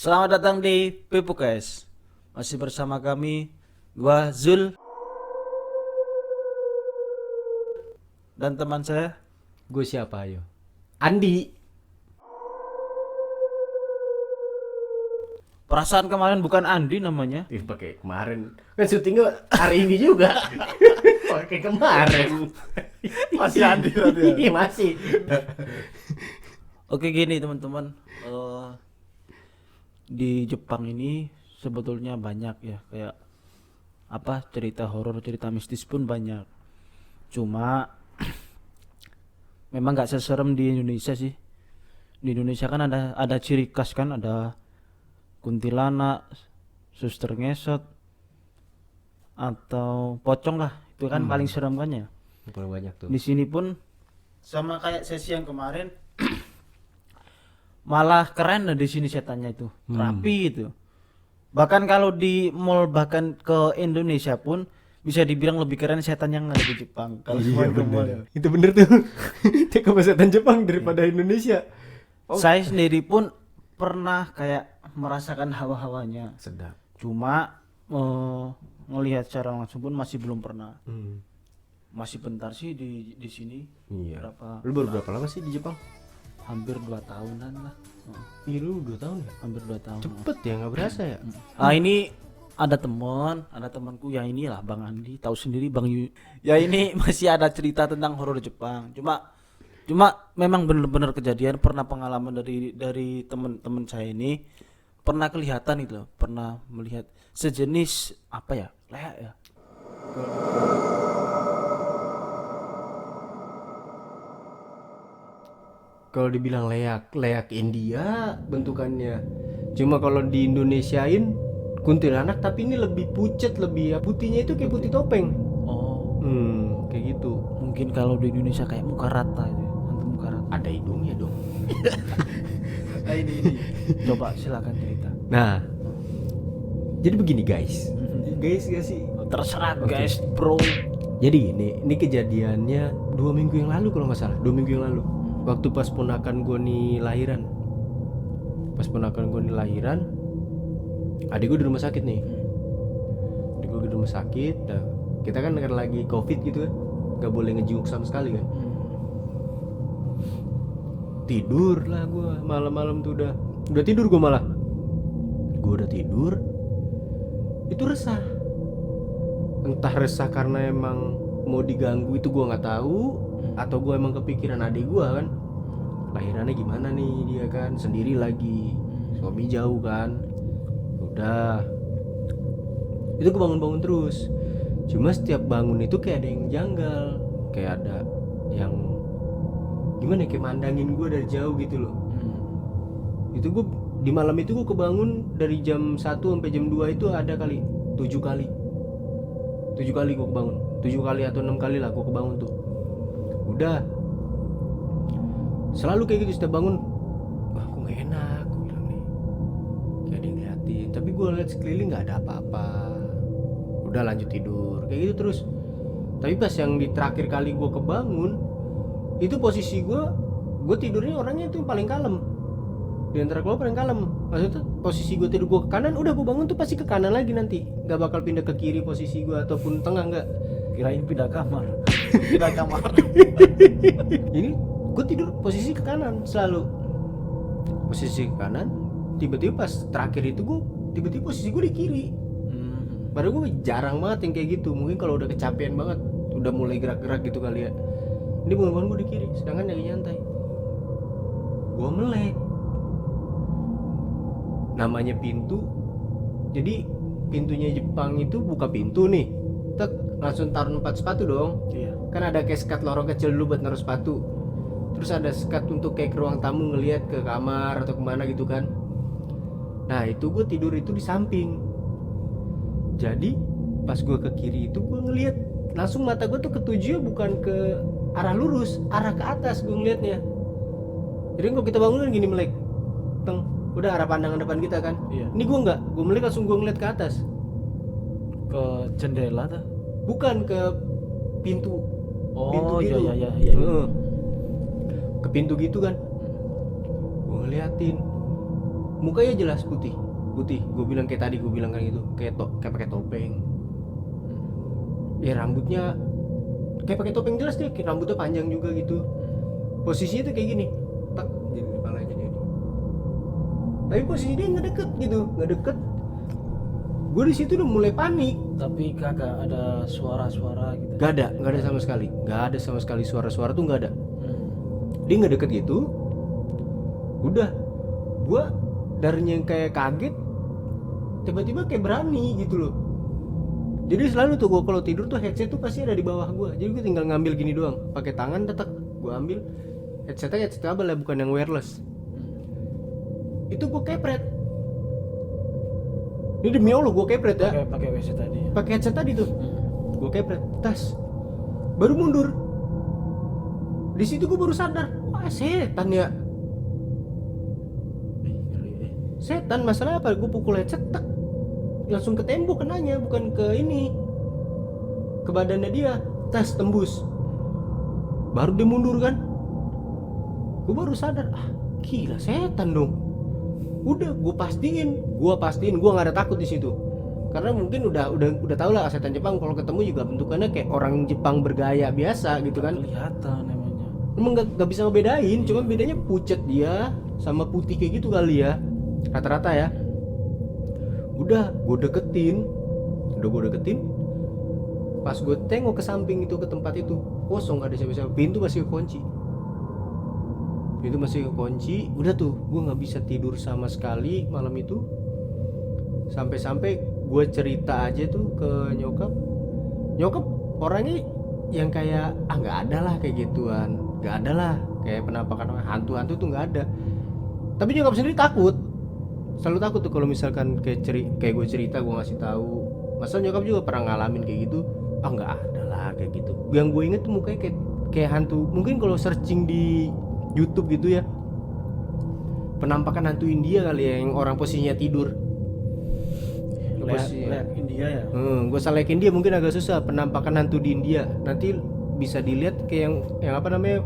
Selamat datang di Pipukes. Masih bersama kami, gua Zul dan teman saya. Gue siapa ayo? Andi. Perasaan kemarin bukan Andi namanya. Pakai kemarin. Kan syutingnya hari ini juga. Pakai kemarin. Masih Andi tadi ya? Iya masih. Oke gini teman-teman, di Jepang ini sebetulnya banyak ya kayak apa cerita horor, cerita mistis pun banyak. Cuma memang nggak seserem di Indonesia sih. Di Indonesia kan ada ciri khas kan, ada kuntilanak, suster ngesot, atau pocong lah. Itu kan paling serem kan ya. Paling banyak tuh. Di sini pun sama kayak sesi yang kemarin, malah keren di sini setannya itu, rapi gitu. Bahkan kalau di mall, bahkan ke Indonesia pun bisa dibilang lebih keren setan yang ada di Jepang. Kalau semua ke mall ya. Itu bener tuh. Cek kebesetan Jepang daripada Indonesia. Saya sendiri pun pernah kayak merasakan hawa-hawanya. Sedap. Cuma ngelihat secara langsung pun masih belum pernah. Masih bentar sih di sini. Iya. Berapa? Lu baru berapa lama sih di Jepang? Hampir 2 tahunan lah. Iya lu 2 tahun ya? Hampir 2 tahun. Cepet ya, nggak berasa ya? Ini ada temanku ya inilah Bang Andi, tahu sendiri Bang Yu. Ya ini masih ada cerita tentang horor Jepang. Cuma memang benar-benar kejadian, pernah pengalaman dari teman-teman saya ini, pernah kelihatan itu loh, pernah melihat sejenis apa ya? Leak ya. Kalau dibilang leak India bentukannya. Cuma kalau di Indonesiain kuntilanak, tapi ini lebih pucet, lebih ya, putihnya itu kayak putih topeng. Oh, Kayak gitu. mungkin kalau di Indonesia kayak muka rata itu, ya, hantu muka rata. Ada hidungnya dong. Ini. Coba silakan cerita. Nah, jadi begini guys. Guys gak sih? Terserah Oke. guys, bro. Jadi ini kejadiannya 2 minggu yang lalu kalau nggak salah. 2 minggu yang lalu. Waktu pas ponakan gue nih lahiran. Adik gue di rumah sakit nih. Nah, kita kan lagi covid gitu kan, nggak boleh ngejenguk sama sekali kan. Tidur lah gue malam-malam tuh udah tidur gue malah. Gue udah tidur, itu resah. Entah resah karena emang mau diganggu itu gue nggak tahu, atau gue emang kepikiran adik gue kan. Lahirannya gimana nih dia kan, sendiri lagi, suami jauh kan. Udah, itu gue bangun terus. Cuma setiap bangun itu kayak ada yang janggal, kayak ada yang gimana ya, kayak mandangin gue dari jauh gitu loh. Itu gue di malam itu gue kebangun dari jam 1 sampai jam 2 itu ada kali 7 kali. 7 kali gue kebangun. 7 kali atau 6 kali lah gue kebangun tuh. Udah. Selalu kayak gitu setiap bangun. Wah, kok gak enak, gue bilang nih. Kayak ada yang ngeliatin. Tapi gue liat sekeliling gak ada apa-apa. Udah lanjut tidur. Kayak gitu terus. Tapi pas yang di terakhir kali gue kebangun, itu posisi gue tidurnya orangnya itu yang paling kalem. Di antara keluar paling kalem. Maksudnya posisi gue tidur, gue ke kanan, udah gue bangun tuh pasti ke kanan lagi nanti. Gak bakal pindah ke kiri posisi gue ataupun tengah, enggak. Kirain pindah kamar. Pindah kamar. Ini gue tidur posisi ke kanan selalu. Posisi ke kanan. Tiba-tiba pas terakhir itu gue tiba-tiba posisi gue di kiri. Padahal gue jarang banget yang kayak gitu. Mungkin kalau udah kecapean banget, udah mulai gerak-gerak gitu kali ya. Ini bangun-bangun gue di kiri, sedangkan lagi nyantai. Gue melek. Namanya pintu. Jadi pintunya Jepang itu buka pintu nih, tek, langsung taruh 4 sepatu dong. Iya. Kan ada kayak sekat lorong kecil dulu buat naruh sepatu. Terus ada sekat untuk kayak ke ruang tamu ngelihat ke kamar atau kemana gitu kan. Nah itu gue tidur itu di samping. Jadi pas gue ke kiri itu gue ngelihat langsung mata gue tuh ketujuh bukan ke arah lurus, arah ke atas gue ngeliatnya. Jadi kalau kita bangun kan gini melek, teng, udah arah pandangan depan kita kan. Iya. Ini gue enggak, gue melek langsung gue ngeliat ke atas. Ke jendela tuh. Bukan ke pintu. Oh Pintu iya gitu. iya. Ke pintu gitu kan. Gue ngeliatin. Mukanya jelas putih. Gue bilang kayak tadi, gue bilang kan gitu, kayak pakai topeng. Ya rambutnya kayak pakai topeng jelas deh, kayak rambutnya panjang juga gitu. Posisinya tuh kayak gini, tak jadi kepalanya jadi. Tapi posisi dia nggak deket gitu, nggak deket. Gue di situ udah mulai panik. Tapi kagak ada suara-suara gitu. Gak ada sama sekali, gak ada sama sekali suara-suara tuh nggak ada. Dia nggak deket gitu. Udah, gue darinya yang kayak kaget, tiba-tiba kayak berani gitu loh. Jadi selalu tuh gue kalau tidur tuh headset tuh pasti ada di bawah gue. Jadi gue tinggal ngambil gini doang, pakai tangan tetek, gue ambil headsetnya headset kabel ya, bukan yang wireless. Itu gue kepret. Ini demi Allah gue kepret ya. Pakai WC tadi. Pakai headset tadi tuh, gue kepret, tas, baru mundur. Di situ gue baru sadar, wah setan ya. Setan, masalah apa? Gue pukul headset, tak, langsung ke tembok kenanya, bukan ke ini, ke badannya dia. Tas tembus. Baru dia mundur kan. Gue baru sadar, gila setan dong. Udah, gue pastiin, gue nggak ada takut di situ. Karena mungkin udah tau lah setan Jepang kalau ketemu juga bentukannya kayak orang Jepang bergaya biasa gitu kan. Kelihatan namanya. Emang nggak bisa ngebedain, cuma bedanya pucet dia sama putih kayak gitu kali ya, rata-rata ya. Udah gue deketin, pas gue tengok ke samping itu, ke tempat itu kosong, ada siapa-siapa, pintu masih kekunci. Udah tuh gue nggak bisa tidur sama sekali malam itu. Sampai gue cerita aja tuh ke nyokap orangnya yang kayak nggak ada lah kayak gituan, nggak ada lah kayak penampakan hantu tuh nggak ada. Tapi nyokap sendiri takut, selalu takut tuh kalau misalkan kayak gue cerita, gue ngasih tahu. Masa nyokap juga pernah ngalamin kayak gitu, nggak ada lah kayak gitu. Yang gue inget tuh mukanya kayak hantu. Mungkin kalau searching di YouTube gitu ya, penampakan hantu India kali ya, yang orang posisinya tidur. Lihat India ya. Gue salah India mungkin agak susah, penampakan hantu di India. Nanti bisa dilihat kayak yang apa namanya,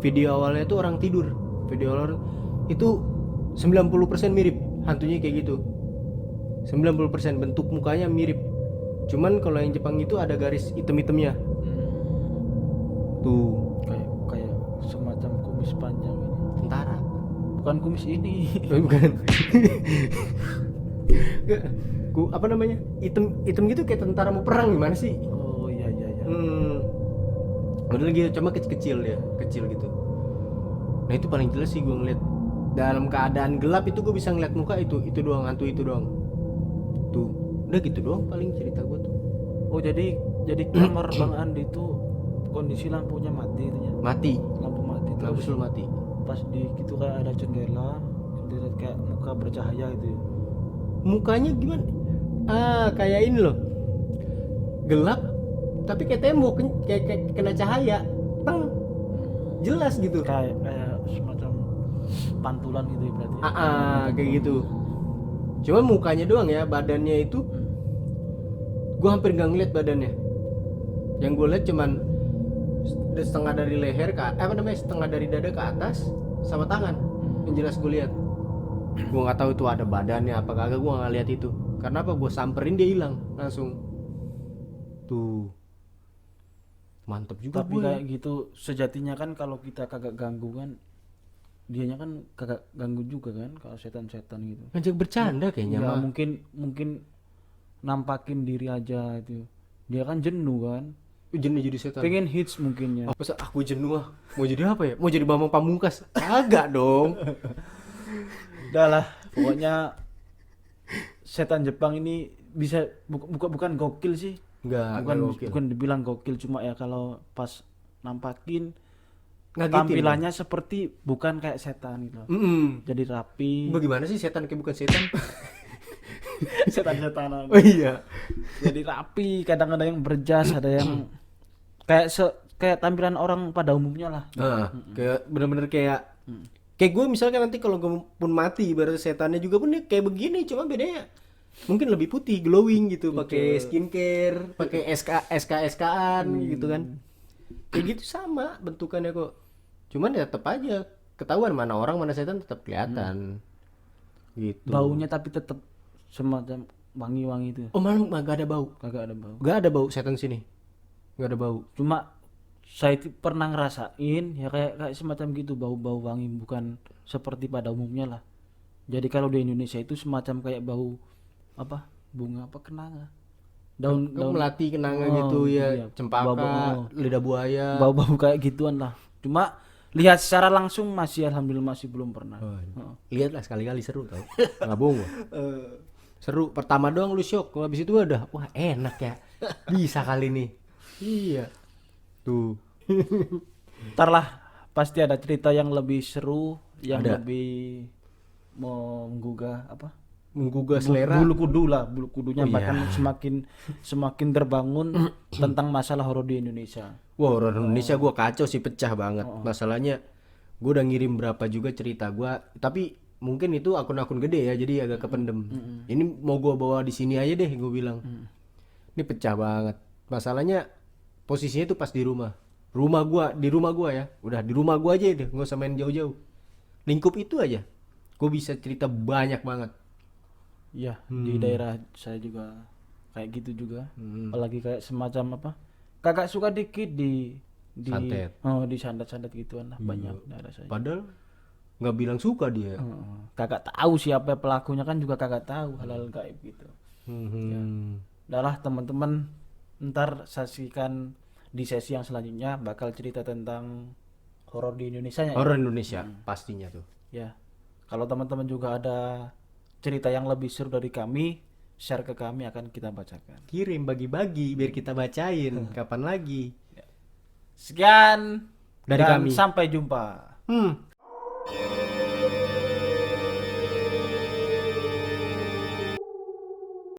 video awalnya itu orang tidur. Video awal itu 90% mirip hantunya kayak gitu. 90% bentuk mukanya mirip. Cuman kalau yang Jepang itu ada garis hitam-hitamnya. Tuh, Kayak semacam kumis panjang ini. tentara. Bukan kumis ini. Bukan. Apa namanya? Hitam gitu kayak tentara mau perang, gimana sih? Oh iya. Udah lagi cuma kecil gitu. Nah itu paling jelas sih gue ngeliat. Dalam keadaan gelap itu gue bisa ngeliat muka itu doang, hantu itu doang. Tuh, udah gitu doang paling cerita gue tuh. Oh jadi kamar Bang Andi itu kondisi lampunya mati itu ya? Mati. Lampu mati. Lampu Terus selalu mati. pas di gitu kayak ada jendela kayak muka bercahaya gitu ya. Mukanya gimana? Kayak ini loh. Gelap tapi kayak tembok, kayak kena cahaya. Teng. Jelas gitu. Kayak semacam pantulan gitu ya berarti. Kayak gitu. Cuma mukanya doang ya, badannya itu gue hampir nggak ngeliat badannya. Yang gue lihat cuman setengah dari leher setengah dari dada ke atas sama tangan. Yang jelas gue lihat. Gue nggak tahu itu ada badannya apa kagak, gue nggak lihat itu. Karena apa? Gue samperin dia hilang langsung. Tuh, mantep juga. Tapi kayak gitu sejatinya kan kalau kita kagak ganggu kan, dianya kan kagak ganggu juga kan kalau setan-setan gitu. Ngajak bercanda kayaknya Ya mah. mungkin nampakin diri aja itu. Dia kan jenuh kan. Jenuh jadi setan. Pengen hits mungkin ya. Masa aku jenuh mau jadi apa ya? Mau jadi Bambang Pamungkas? Kagak dong. Udah lah, pokoknya setan Jepang ini bisa bukan gokil sih. Bukan dibilang gokil, cuma ya kalau pas nampakin Ngagetin tampilannya seperti bukan kayak setan gitu. Jadi rapi. Bagaimana sih setan kayak bukan setan? Setan-setanan. Oh iya. Jadi rapi, kadang-kadang yang berjas, ada yang kayak tampilan orang pada umumnya lah. Kayak bener-bener kayak gue misalkan nanti kalau gue pun mati, berarti setannya juga pun dia kayak begini, cuma bedanya mungkin lebih putih, glowing gitu, pakai skincare, pakai SK-SK-an gitu kan. Kayak gitu sama bentukannya kok. Cuman ya tetap aja ketahuan mana orang mana setan, tetap kelihatan. Gitu. Baunya tapi tetap semacam wangi-wangi itu. Oh malam gak ada bau. Kagak ada bau. Gak ada bau setan sini. Gak ada bau. Cuma saya itu pernah ngerasain ya kayak semacam gitu bau-bau wangi, bukan seperti pada umumnya lah. Jadi kalau di Indonesia itu semacam kayak bau apa? Bunga apa, kenanga. Kamu melati kenanga Oh, gitu ya, iya. cempaka, Bau-bau. lidah buaya. Bau-bau kayak gituan lah. Cuma lihat secara langsung masih alhamdulillah masih belum pernah. Oh, Heeh. lihatlah sekali-kali seru tau. Nggak bohong gua. Seru. Pertama doang lu shock, kalau habis itu udah wah enak ya. Bisa kali nih. Iya. Tuh. Ntar lah pasti ada cerita yang lebih seru, yang Ada. lebih menggugah apa? Menggugah selera. Bulu kudu lah, bulu kudunya Oh, bahkan iya. semakin terbangun tentang masalah horor di Indonesia. Wah, horor Indonesia gua kacau sih, pecah banget. Masalahnya gua udah ngirim berapa juga cerita gua, tapi mungkin itu akun-akun gede ya, jadi agak kependem. Ini mau gua bawa di sini aja deh, gua bilang. Ini pecah banget. Masalahnya posisinya tuh pas di rumah. Di rumah gua ya. Udah di rumah gua aja deh, nggak usah main jauh-jauh. Lingkup itu aja. Gua bisa cerita banyak banget. Iya, di daerah saya juga kayak gitu juga. Apalagi kayak semacam apa? Kakak suka dikit di Santet. Oh, di santet-santet gituan lah banyak daerah saya. Padahal nggak bilang suka dia. Heeh. Kakak tahu siapa pelakunya kan juga kakak tahu hal-hal gaib gitu. Udah lah teman-teman, ntar saksikan di sesi yang selanjutnya bakal cerita tentang horor di Indonesia ya. Horor Indonesia pastinya tuh. Ya. Kalau teman-teman juga ada cerita yang lebih seru dari kami, share ke kami akan kita bacakan. Kirim bagi-bagi biar kita bacain. Kapan lagi? Sekian Dari dan kami. sampai jumpa.